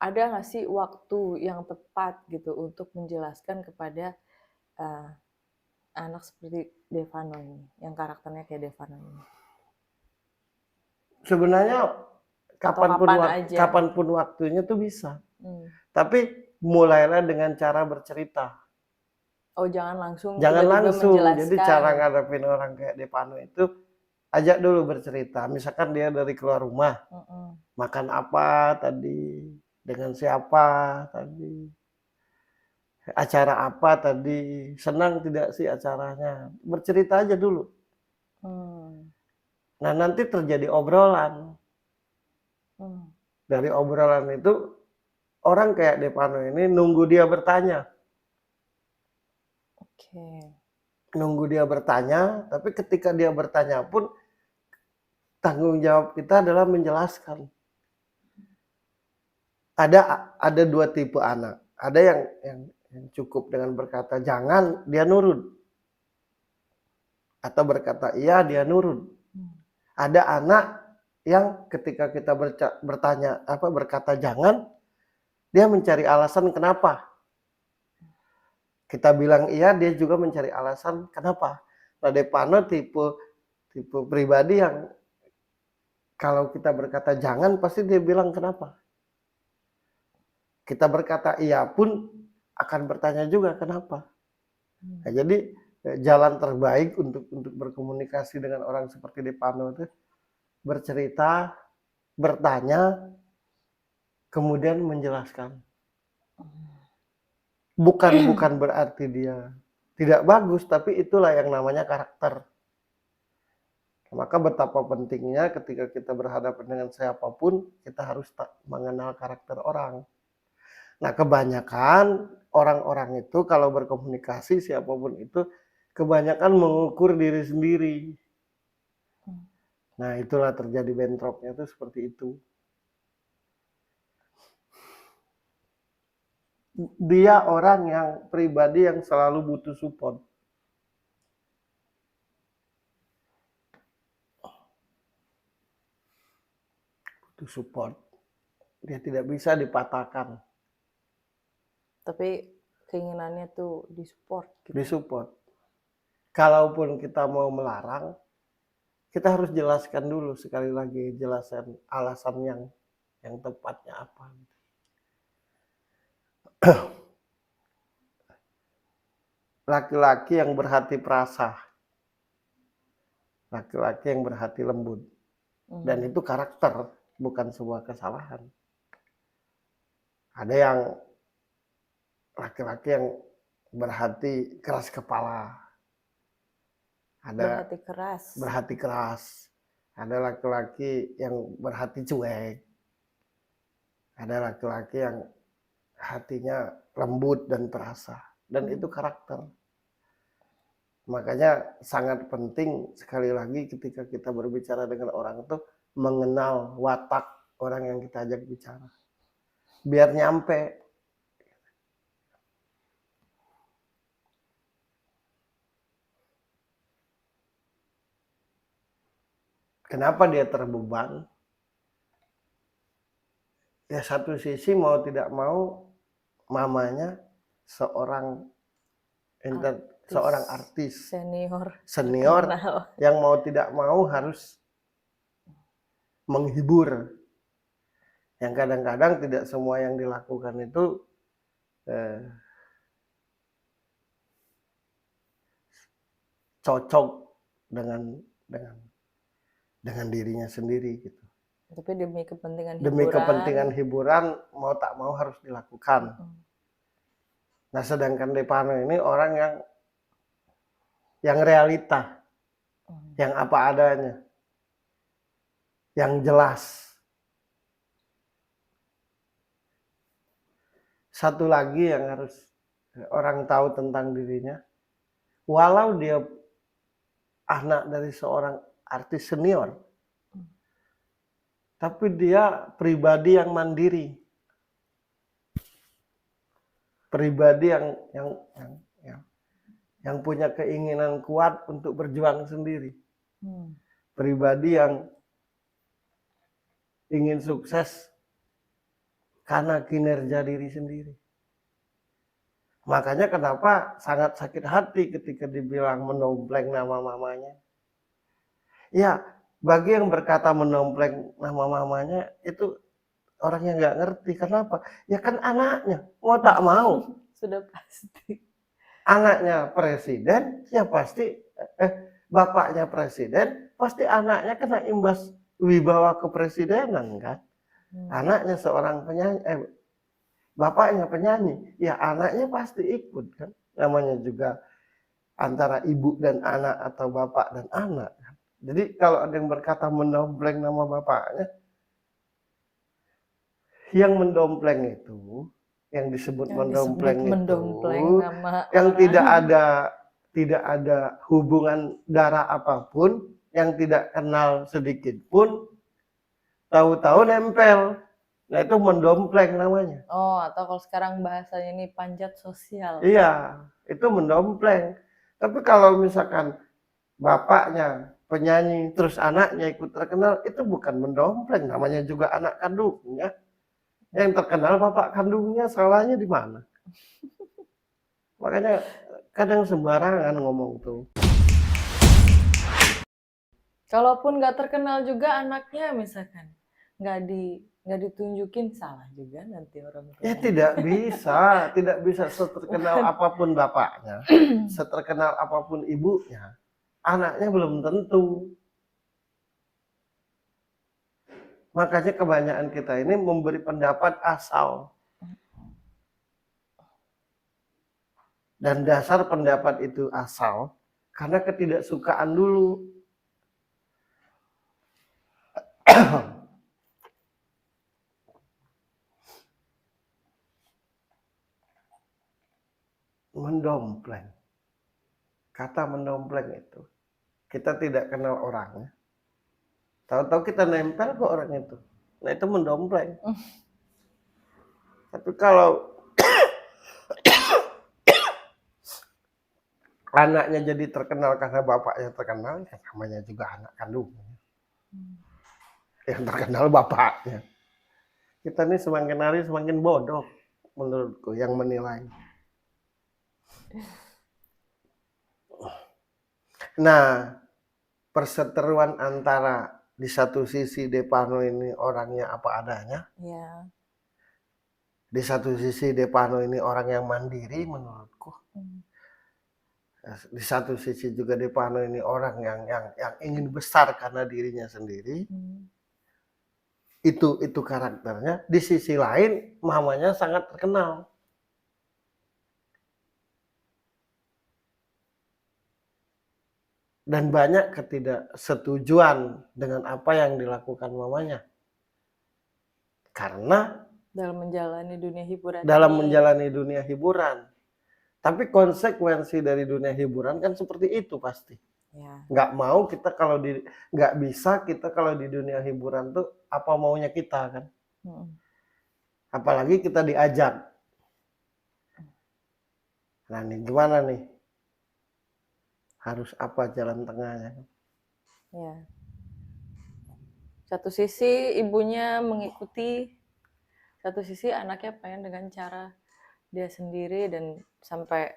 ada nggak sih waktu yang tepat gitu untuk menjelaskan kepada eh, anak seperti Devano ini, yang karakternya kayak Devano ini? Sebenarnya Atau kapan aja gitu? kapanpun waktunya tuh bisa. Hmm. Tapi mulailah dengan cara bercerita. Oh, jangan langsung Jangan tiba-tiba langsung. Jadi menjelaskan. cara ngadepin orang kayak Devano itu ajak dulu bercerita. Misalkan dia dari keluar rumah, Mm-mm. makan apa tadi, dengan siapa tadi, acara apa tadi, senang tidak sih acaranya. Bercerita aja dulu. Hmm. Nah, nanti terjadi obrolan. Hmm. Dari obrolan itu orang kayak Devano ini nunggu dia bertanya. Oke. Nunggu dia bertanya, tapi ketika dia bertanya pun tanggung jawab kita adalah menjelaskan. Ada dua tipe anak. Ada yang cukup dengan berkata jangan, dia nurut. Atau berkata iya, dia nurut. Hmm. Ada anak yang ketika kita berkata jangan, dia mencari alasan kenapa. Kita bilang iya, dia juga mencari alasan kenapa. Nah, Devano tipe pribadi yang kalau kita berkata jangan, pasti dia bilang kenapa. Kita berkata iya pun akan bertanya juga kenapa. Nah, jadi jalan terbaik untuk berkomunikasi dengan orang seperti Devano itu bercerita, bertanya, kemudian menjelaskan. Bukan berarti dia tidak bagus, tapi itulah yang namanya karakter. Maka betapa pentingnya ketika kita berhadapan dengan siapapun, kita harus mengenal karakter orang. Nah, kebanyakan orang-orang itu kalau berkomunikasi siapapun itu kebanyakan mengukur diri sendiri. Nah, itulah terjadi bentroknya itu seperti itu. Dia orang yang pribadi yang selalu butuh support. Butuh support. Dia tidak bisa dipatahkan. Tapi keinginannya tuh disupport gitu. Disupport. Kalaupun kita mau melarang, kita harus jelaskan dulu sekali lagi, jelasan alasan yang tepatnya apa. Laki-laki yang berhati perasa, laki-laki yang berhati lembut, dan itu karakter, bukan sebuah kesalahan. Ada yang laki-laki yang berhati keras kepala, ada berhati keras, ada laki-laki yang berhati cuek, ada laki-laki yang hatinya lembut dan perasa, dan itu karakter. Makanya sangat penting sekali lagi ketika kita berbicara dengan orang itu mengenal watak orang yang kita ajak bicara, biar nyampe. Kenapa dia terbeban? Ya, satu sisi mau tidak mau mamanya seorang artis senior yang mau tidak mau harus menghibur, yang kadang-kadang tidak semua yang dilakukan itu cocok dengan dirinya sendiri gitu. Tapi demi kepentingan hiburan mau tak mau harus dilakukan. Nah, sedangkan Devano ini orang yang realita, yang apa adanya, yang jelas. Satu lagi yang harus orang tahu tentang dirinya, walau dia anak dari seorang artis senior, tapi dia pribadi yang mandiri, pribadi yang punya keinginan kuat untuk berjuang sendiri, pribadi yang ingin sukses karena kinerja diri sendiri. Makanya kenapa sangat sakit hati ketika dibilang mendompleng nama mamanya. Ya, bagi yang berkata mendompleng nama mamanya itu orang yang nggak ngerti. Kenapa? Ya kan anaknya, mau tak mau. Sudah pasti. Anaknya presiden, ya pasti bapaknya presiden, pasti anaknya kena imbas wibawa kepresidenan kan. Anaknya seorang penyanyi, bapaknya penyanyi, ya anaknya pasti ikut kan. Namanya juga antara ibu dan anak atau bapak dan anak. Jadi kalau ada yang berkata mendompleng nama bapaknya, yang mendompleng itu, yang disebut mendompleng itu, nama yang orang. tidak ada hubungan darah apapun, yang tidak kenal sedikit pun, tahu-tahu nempel. Nah itu mendompleng namanya. Oh, atau kalau sekarang bahasanya ini panjat sosial. Iya, itu mendompleng. Tapi kalau misalkan bapaknya penyanyi, terus anaknya ikut terkenal, itu bukan mendompleng, namanya juga anak kandungnya. Yang terkenal bapak kandungnya, salahnya di mana? Makanya kadang sembarangan ngomong tuh. Kalaupun nggak terkenal juga anaknya misalkan nggak ditunjukin, salah juga nanti orang tua. Ya tidak bisa seterkenal apapun bapaknya, seterkenal apapun ibunya, anaknya belum tentu. Makanya kebanyakan kita ini memberi pendapat asal. Dan dasar pendapat itu asal karena ketidaksukaan dulu. Mendompleng. Kata mendompleng itu, kita tidak kenal orangnya. Tahu-tahu kita nempel ke orang itu. Nah itu mendompleng. Tapi kalau anaknya jadi terkenal karena bapaknya terkenal, ya namanya juga anak kandungnya. Yang terkenal bapaknya. Kita ini semakin hari semakin bodoh menurutku yang menilai. Nah, perseteruan antara di satu sisi Depano ini orangnya apa adanya. Ya. Di satu sisi Depano ini orang yang mandiri menurutku. Di satu sisi juga Depano ini orang yang ingin besar karena dirinya sendiri. Itu karakternya. Di sisi lain mamanya sangat terkenal. Dan banyak ketidaksetujuan dengan apa yang dilakukan mamanya. Karena dalam menjalani dunia hiburan. Tapi konsekuensi dari dunia hiburan kan seperti itu pasti. Ya. Nggak bisa kita kalau di dunia hiburan tuh apa maunya kita kan. Apalagi kita diajak. Nah nih gimana nih? Harus apa jalan tengahnya? Ya. Satu sisi ibunya mengikuti, satu sisi anaknya pengen dengan cara dia sendiri dan sampai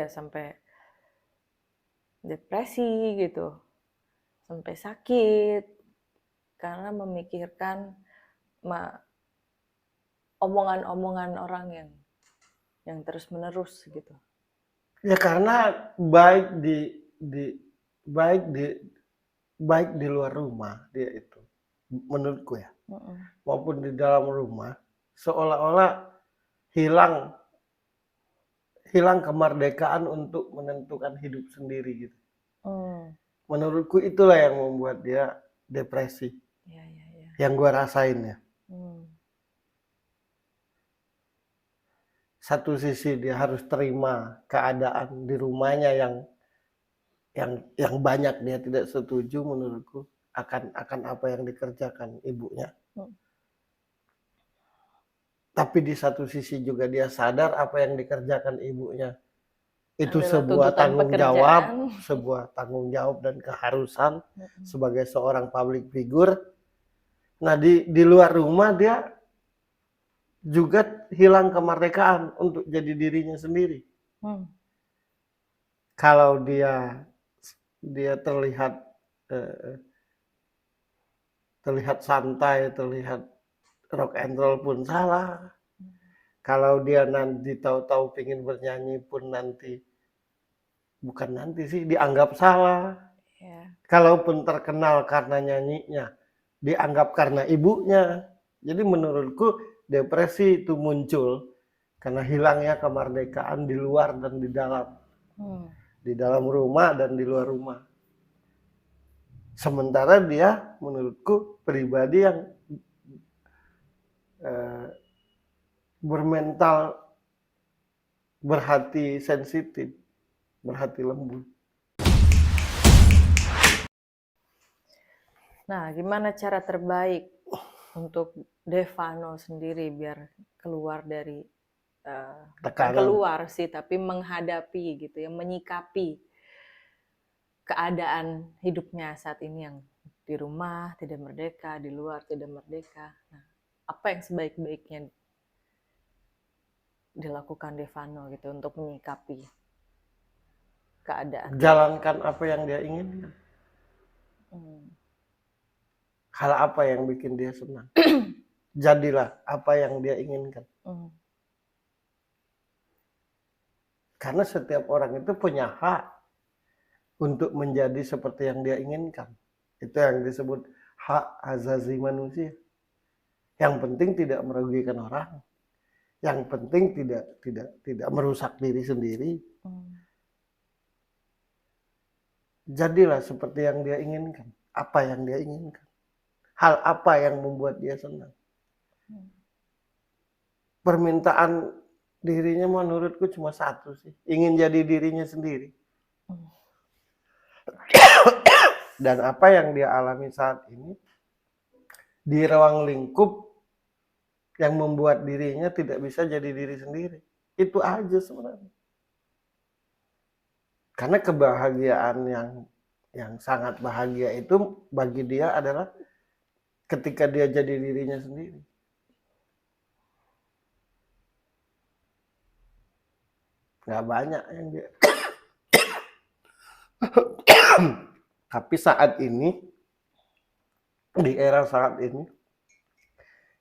sampai depresi gitu, sampai sakit karena memikirkan omongan-omongan orang yang terus-menerus gitu. Ya karena baik di luar rumah dia itu, menurutku ya, maupun di dalam rumah, seolah-olah hilang kemerdekaan untuk menentukan hidup sendiri gitu. Menurutku itulah yang membuat dia depresi. Ya. Yang gue rasain ya. Satu sisi dia harus terima keadaan di rumahnya yang banyak dia tidak setuju menurutku akan apa yang dikerjakan ibunya. Tapi di satu sisi juga dia sadar apa yang dikerjakan ibunya itu sebuah tanggung jawab dan keharusan sebagai seorang public figure. Nah, di luar rumah dia juga hilang kemerdekaan untuk jadi dirinya sendiri. Kalau dia terlihat santai, terlihat rock and roll pun salah. Kalau dia nanti tahu-tahu pengen bernyanyi pun bukan nanti sih, dianggap salah. Kalaupun terkenal karena nyanyinya, dianggap karena ibunya. Jadi menurutku depresi itu muncul karena hilangnya kemerdekaan di luar dan di dalam. Di dalam rumah dan di luar rumah. Sementara dia menurutku pribadi yang bermental, berhati sensitif, berhati lembut. Nah, gimana cara terbaik untuk Devano sendiri biar keluar dari bukan keluar sih, tapi menghadapi gitu ya, menyikapi keadaan hidupnya saat ini yang di rumah tidak merdeka, di luar tidak merdeka. Nah, apa yang sebaik-baiknya dilakukan Devano gitu untuk menyikapi keadaan? Jalankan apa yang dia inginkan. Hal apa yang bikin dia senang. Jadilah apa yang dia inginkan. Karena setiap orang itu punya hak untuk menjadi seperti yang dia inginkan. Itu yang disebut hak asasi manusia. Yang penting tidak merugikan orang. Yang penting tidak merusak diri sendiri. Jadilah seperti yang dia inginkan. Apa yang dia inginkan. Hal apa yang membuat dia senang. Permintaan dirinya menurutku cuma satu sih. Ingin jadi dirinya sendiri. Dan apa yang dia alami saat ini di ruang lingkup yang membuat dirinya tidak bisa jadi diri sendiri. Itu aja sebenarnya. Karena kebahagiaan yang sangat bahagia itu bagi dia adalah ketika dia jadi dirinya sendiri. Gak banyak yang dia. Tapi saat ini, di era saat ini,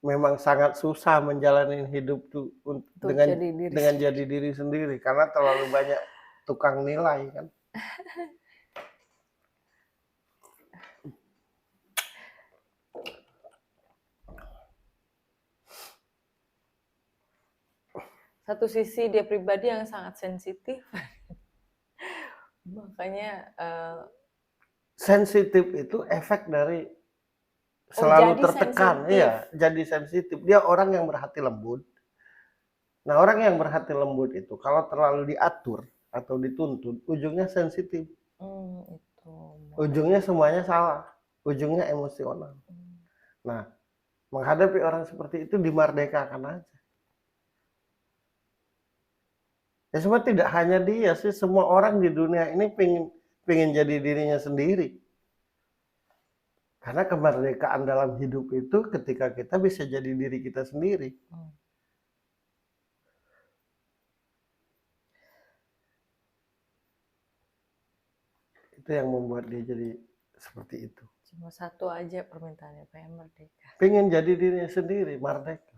memang sangat susah menjalani hidup tuh dengan jadi diri sendiri karena terlalu banyak tukang nilai kan. Satu sisi dia pribadi yang sangat sensitif. Makanya sensitif itu efek dari selalu tertekan, iya, jadi sensitif. Dia orang yang berhati lembut. Nah, orang yang berhati lembut itu kalau terlalu diatur atau dituntut, ujungnya sensitif. Ujungnya semuanya salah, ujungnya emosional. Nah, menghadapi orang seperti itu dimerdekakan aja. Ya semua tidak hanya dia sih, semua orang di dunia ini pengen jadi dirinya sendiri. Karena kemerdekaan dalam hidup itu ketika kita bisa jadi diri kita sendiri. Itu yang membuat dia jadi seperti itu. Cuma satu aja permintaannya, pengen merdeka. Pengen jadi dirinya sendiri, merdeka.